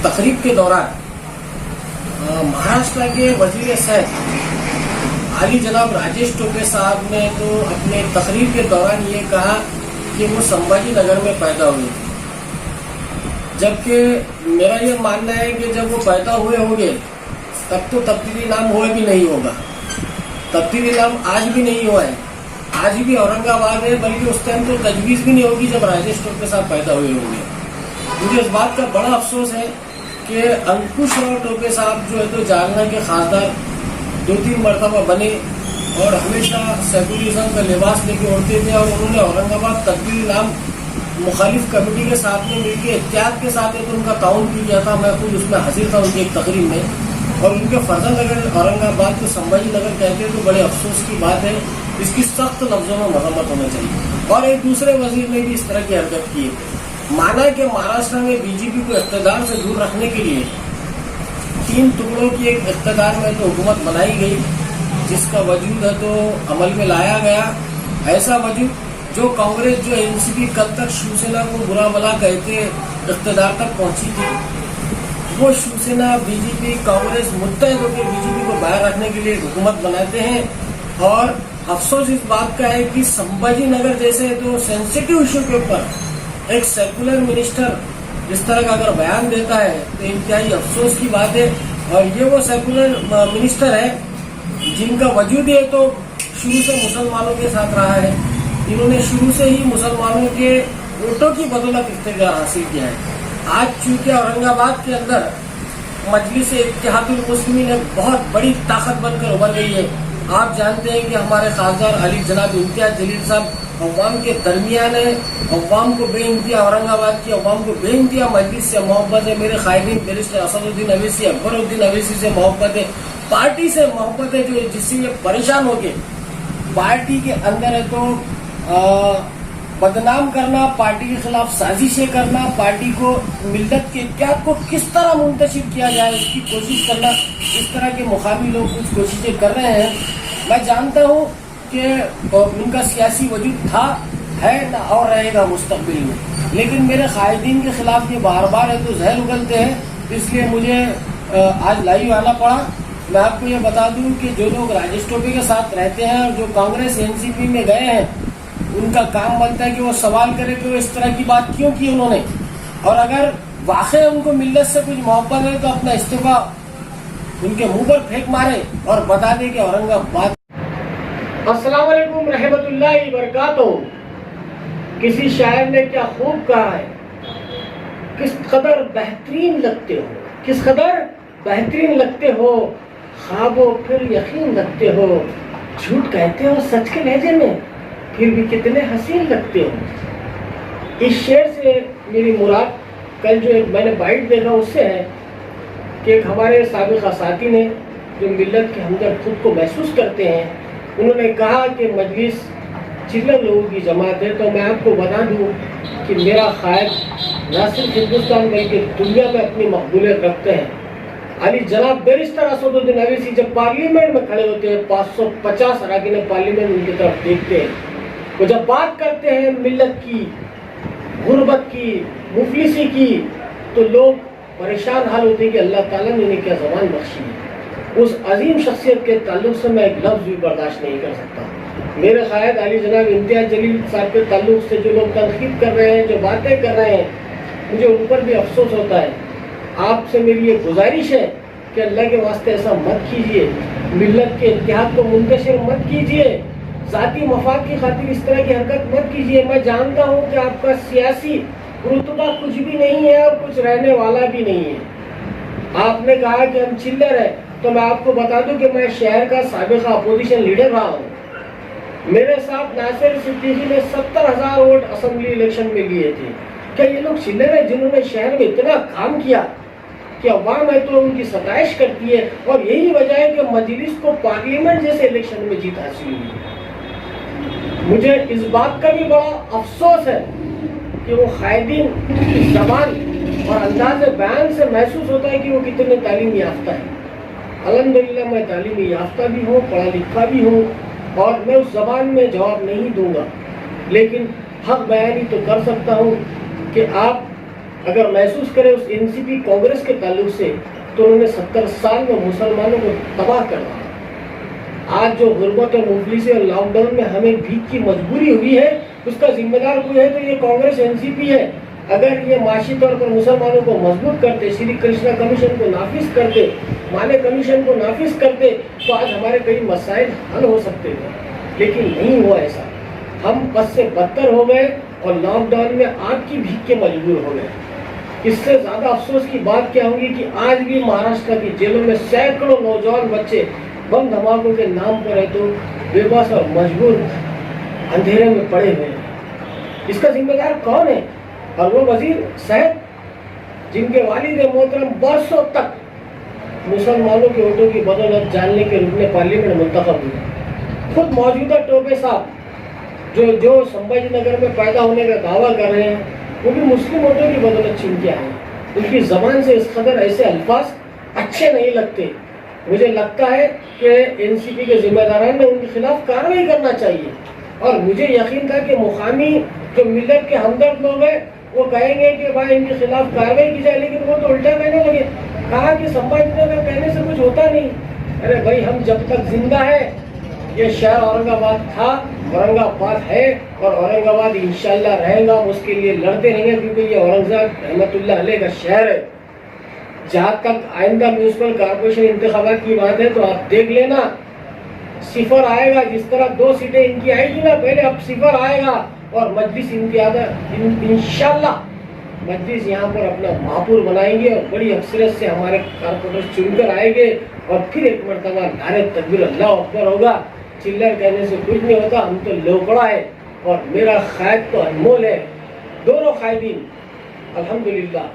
तकरीब के दौरान महाराष्ट्र के वजीर सेहत आली जनाब राजेश टोपे साहब ने तो अपने तकरीब के दौरान ये कहा कि वो संभाजी नगर में पैदा हुए, जबकि मेरा ये मानना है कि जब वो पैदा हुए होंगे तब तो तब्दीली नाम हुआ भी नहीं होगा। तब्दीली नाम आज भी नहीं हुआ है, आज भी औरंगाबाद है, बल्कि उस टाइम तो तजवीज़ भी नहीं होगी जब राजेश टोपे साहब पैदा हुए होंगे। मुझे इस बात का बड़ा अफसोस है कि अंकुश राव टोपे साहब जो है तो जालना के खासदार 2-3 मरतबा बने और हमेशा सेकुलरिज्म का लिबास लेके उड़ते थे, और उन्होंने औरंगाबाद तब्दीली नाम मुखालिफ कमेटी के साथ में मिलकर एहतियात के साथ तो उनका ताउन भी किया था। मैं खुद उसमें हाजिर था उनकी एक तकरीब में, और उनके फर्जंद अगर औरंगाबाद को संभाजी नगर कहते हैं तो बड़े अफसोस की बात है। इसकी सख्त लफ्जों में मरम्मत होना चाहिए। और एक दूसरे वजीर ने भी इस तरह की हरकत की है। माना कि महाराष्ट्र में बीजेपी को इक़्तिदार से दूर रखने के लिए 3 टुकड़ों की एक इक़्तिदार में तो हुकूमत बनाई गई, जिसका वजूद है तो अमल में लाया गया। ऐसा वजूद जो कांग्रेस जो एनसीपी कल तक शिवसेना को बुरा भला कहते इक़्तिदार तक पहुंची थी, वो शिवसेना बीजेपी कांग्रेस मुत्तहद होकर बीजेपी को बाहर रखने के लिए हुकूमत बनाते हैं। और अफसोस इस बात का है कि संभाजी नगर जैसे तो सेंसिटिव इशू के ऊपर एक सेकुलर मिनिस्टर इस तरह का अगर बयान देता है तो इंतहाई अफसोस की बात है। और ये वो सेकुलर मिनिस्टर है जिनका वजूद है तो शुरू से मुसलमानों के साथ रहा है। इन्होंने शुरू से ही मुसलमानों के वोटों की बदौलत इख्तियार हासिल किया है। आज चूंकि औरंगाबाद के अंदर मजलिस इत्तेहादुल मुस्लिमीन एक बहुत बड़ी ताकत बनकर उभर गई है। आप जानते हैं कि हमारे खासदार अली जनाब इम्तियाज जलील साहब अवाम के दरमियान है। अवाम को बेइंतहा, औरंगाबाद की अवाम को बेइंतहा मजलिस से मोहब्बत है। मेरे कायदीन बैरिस्टर असदुद्दीन अवैसी, अकबरुद्दीन अवैसी से मोहब्बत है, पार्टी से मोहब्बत है, जो जिससे ये परेशान हो गए। पार्टी के अंदर है तो बदनाम करना, पार्टी के खिलाफ साजिशें करना, पार्टी को मिल्लत के इत्तेहाद को किस तरह मुंतशिर किया जाए उसकी कोशिश करना, इस तरह के मुकामी लोग कुछ कोशिशें कर रहे हैं। मैं जानता हूँ कि उनका सियासी वजूद था, है ना और रहेगा मुस्तकबिल में, लेकिन मेरे कायदीन के खिलाफ ये बार बार है तो जहर उगलते हैं, इसलिए मुझे आज लाइव आना पड़ा। मैं आपको ये बता दूं कि जो लोग राजेश टोपे के साथ रहते हैं और जो कांग्रेस एनसीपी में गए हैं, उनका काम बनता है कि वो सवाल करे कि वो इस तरह की बात क्यों की उन्होंने, और अगर वाकई उनको मिल्लत से कुछ मोहब्बत है तो अपना इस्तीफा उनके मुंह पर फेंक मारे और बता दे कि औरंगाबाद। अस्सलाम वालेकुम रहमतुल्लाहि बरकातहू। किसी शायर ने क्या खूब कहा है, किस कदर बेहतरीन लगते हो, किस कदर बेहतरीन लगते हो, ख्वाबो फिर यकीन रखते हो, झूठ कहते हो सच के लहजे में, फिर भी कितने हसीन लगते हो। इस शेर से मेरी मुराद कल जो एक मैंने बाइट देखा उससे है कि एक हमारे साबिक़ा साथी ने जो मिल्लत के हमदर्द खुद को महसूस करते हैं, उन्होंने कहा कि मजलिस चिल्लर लोगों की जमात है। तो मैं आपको बता दूं कि मेरा ख्वाब न सिर्फ हिंदुस्तान बल्कि दुनिया में अपनी मकबूलियत रखते हैं। अली जनाब बैरिस्टर असदुद्दीन अवैसी जब पार्लियामेंट में खड़े होते हैं, 550 अरकान पार्लियामेंट उनकी तरफ देखते हैं, वो जब बात करते हैं मिल्लत की, गुर्बत की, मुफलिसी की, तो लोग परेशान हाल होते हैं कि अल्लाह ताला ने इन्हें क्या ज़बान बख्शी है। उस अजीम शख्सियत के ताल्लुक से मैं एक लफ्ज़ भी बर्दाश्त नहीं कर सकता। मेरे क़ायद अली जनाब इम्तियाज जलील साहब के ताल्लुक से जो लोग तनकीद कर रहे हैं, जो बातें कर रहे हैं, मुझे उन पर भी अफसोस होता है। आपसे मेरी ये गुजारिश है कि अल्लाह के वास्ते ऐसा मत कीजिए, मिल्लत के इत्तेहाद को मुंतशिर मत कीजिए, ज़ाती मफाद की खातिर इस तरह की हरकत मत कीजिए। मैं जानता हूँ कि आपका सियासी रुतबा कुछ भी नहीं है और कुछ रहने वाला भी नहीं है। आपने कहा कि हम चिल्लर है, तो मैं आपको बता दूं कि मैं शहर का साबिक़ा अपोजिशन लीडर रहा हूँ। मेरे साथ नासिर सिद्दीकी ने 70,000 वोट असेंबली इलेक्शन में लिए थे। क्या ये लोग चिल्लर है जिन्होंने शहर में इतना काम किया कि अवाम है तो उनकी सताइश करती है, और यही वजह है कि मजलिस को पार्लियामेंट जैसे इलेक्शन में जीत हासिल हुई। मुझे इस बात का भी बड़ा अफसोस है कि वो कायदीन की ज़बान और अंदाज़ बयान से महसूस होता है कि वो कितने तालीम याफ्ता है। अल्हम्दुलिल्लाह मैं तालीमी याफ्ता भी हूँ, पढ़ा लिखा भी हूँ, और मैं उस ज़बान में जवाब नहीं दूंगा, लेकिन हक बयानी तो कर सकता हूँ कि आप اگر محسوس کرے اس NCP کانگریس کے تعلق سے تو انہوں نے 70 سال میں مسلمانوں کو تباہ کر دیا۔ آج جو غربت اور مفلسی اور لاک ڈاؤن میں ہمیں بھیک کی مجبوری ہوئی ہے، اس کا ذمہ دار کوئی ہے تو یہ کانگریس NCP ہے۔ اگر یہ معاشی طور پر مسلمانوں کو مضبوط کرتے، شری کرشنا کمیشن کو نافذ کرتے، مانے کمیشن کو نافذ کرتے، تو آج ہمارے کئی مسائل حل ہو سکتے تھے، لیکن نہیں ہوا ایسا۔ ہم بد سے بدتر ہو گئے اور لاک ڈاؤن میں آگ کی بھیک کے مجبور ہو گئے۔ اس سے زیادہ افسوس کی بات کیا ہوگی کہ آج بھی مہاراشٹر کی جیلوں میں سینکڑوں نوجوان بچے بم دھماکوں کے نام پر ہے تو بے بس اور مجبور اندھیرے میں پڑے ہوئے ہیں۔ اس کا ذمہ دار کون ہے؟ اور وہ وزیر صحت جن کے والد محترم برسوں تک مسلمانوں کے ووٹوں کی بدولت جاننے کے رکن پارلیمنٹ منتخب ہوئے، خود موجودہ ٹوپے صاحب جو سمبھاجی نگر میں پیدا ہونے کا دعویٰ کر رہے ہیں، وہ بھی مسلم ووٹوں کی بدولت چن کے آئے۔ ان کی زبان سے اس قدر ایسے الفاظ اچھے نہیں لگتے۔ مجھے لگتا ہے کہ NCP کے ذمہ داران نے ان کے خلاف کارروائی کرنا چاہیے، اور مجھے یقین تھا کہ مقامی جو ملت کے ہمدرد لوگ ہیں وہ کہیں گے کہ بھائی ان کے خلاف کارروائی کی جائے، لیکن وہ تو الٹا کہنے لگے، کہا کہ سمبھاجی نگر کہنے سے کچھ ہوتا نہیں۔ ارے بھائی، ہم جب تک زندہ ہیں، یہ شہر اورنگ آباد تھا، اورنگ آباد ہے، اور اورنگ آباد انشاءاللہ رہے گا۔ ہم اس کے لیے لڑتے رہیں گے، کیونکہ یہ اورنگزیب رحمۃ اللہ علیہ کا شہر ہے۔ جہاں تک آئندہ میونسپل کارپوریشن انتخابات کی بات ہے تو آپ دیکھ لینا، صفر آئے گا۔ جس طرح 2 سیٹیں ان کی آئی تھی نا پہلے، اب صفر آئے گا، اور مجلس انشاءاللہ مجلس یہاں پر اپنا مہاپور بنائیں گے، اور بڑی اکثریت سے ہمارے کارپوریٹر چن کر آئیں گے، اور پھر ایک مرتبہ نعرہ تکبیر اللہ اکبر ہوگا۔ چلر کہنے سے کچھ نہیں ہوتا، ہم تو لوکڑا ہے، اور میرا قائد تو انمول ہے۔ دونوں قائدین الحمدللہ